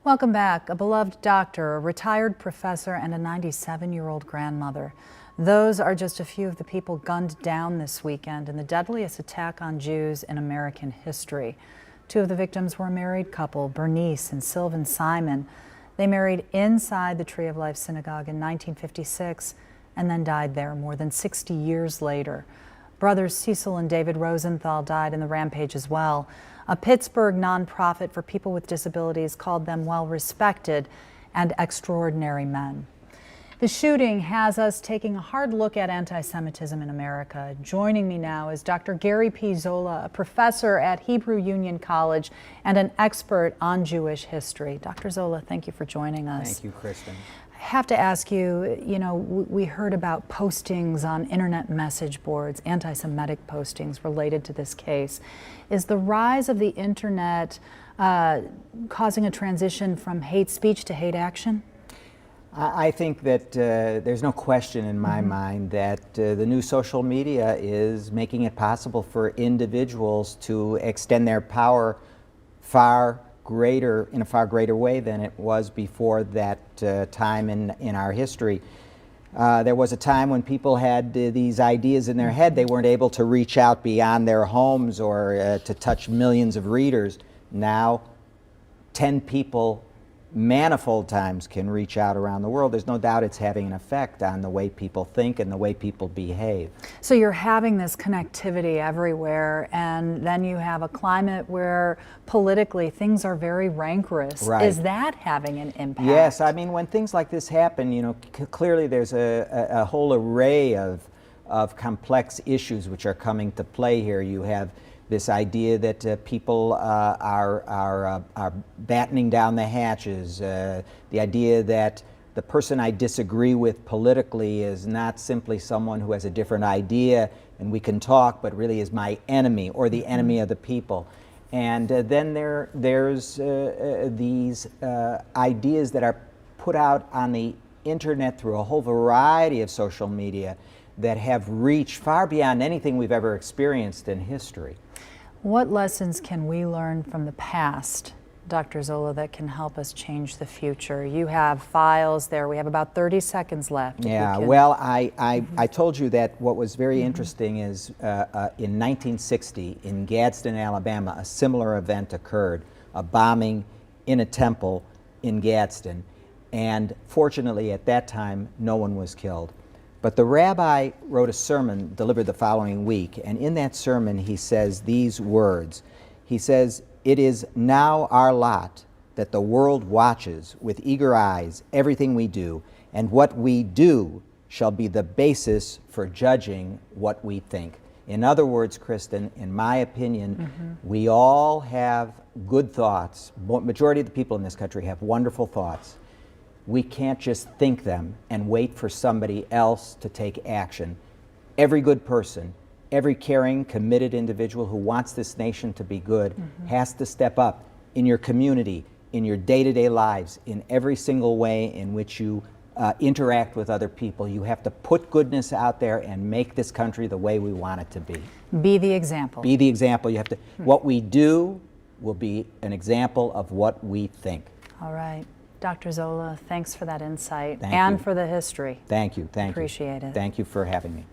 Welcome back. A beloved doctor, a retired professor, and a 97-year-old grandmother. Those are just a few of the people gunned down this weekend in the deadliest attack on Jews in American history. Two of the victims were a married couple, Bernice and Sylvan Simon. They married inside the Tree of Life Synagogue in 1956 and then died there more than 60 years later. Brothers Cecil and David Rosenthal died in the rampage as well. A Pittsburgh nonprofit for people with disabilities called them well-respected and extraordinary men. The shooting has us taking a hard look at anti-Semitism in America. Joining me now is Dr. Gary P. Zola, a professor at Hebrew Union College and an expert on Jewish history. Dr. Zola, thank you for joining us. Thank you, Kristen. I have to ask you, we heard about postings on internet message boards, anti-Semitic postings related to this case. Is the rise of the internet causing a transition from hate speech to hate action? I think that there's no question in my mind that the new social media is making it possible for individuals to extend their power in a far greater way than it was before that time in our history. There was a time when people had these ideas in their head. They weren't able to reach out beyond their homes or to touch millions of readers. Now, 10 people manifold times can reach out around the world. There's no doubt it's having an effect on the way people think and the way people behave. So you're having this connectivity everywhere, and then you have a climate where politically things are very rancorous. Right. Is that having an impact? Yes, I mean, when things like this happen, clearly there's a whole array of complex issues which are coming to play here. You have this idea that people are battening down the hatches, the idea that the person I disagree with politically is not simply someone who has a different idea and we can talk, but really is my enemy or the enemy of the people. And then there's these ideas that are put out on the internet through a whole variety of social media that have reached far beyond anything we've ever experienced in history. What lessons can we learn from the past, Dr. Zola, that can help us change the future? You have files there. We have about 30 seconds left. Yeah, well, I told you that what was very interesting is in 1960 in Gadsden, Alabama, a similar event occurred, a bombing in a temple in Gadsden. And fortunately, at that time, no one was killed. But the rabbi wrote a sermon delivered the following week, and in that sermon he says these words. He says, "It is now our lot that the world watches with eager eyes everything we do, and what we do shall be the basis for judging what we think." In other words, Kristen, in my opinion, we all have good thoughts. Majority of the people in this country have wonderful thoughts. We can't just think them and wait for somebody else to take action. Every good person, every caring, committed individual who wants this nation to be good has to step up in your community, in your day-to-day lives, in every single way in which you interact with other people. You have to put goodness out there and make this country the way we want it to be. Be the example. Be the example. You have to. What we do will be an example of what we think. All right. Dr. Zola, thanks for that insight Thank and you. for the history. Thank you. Thank you. Appreciate it. Thank you for having me.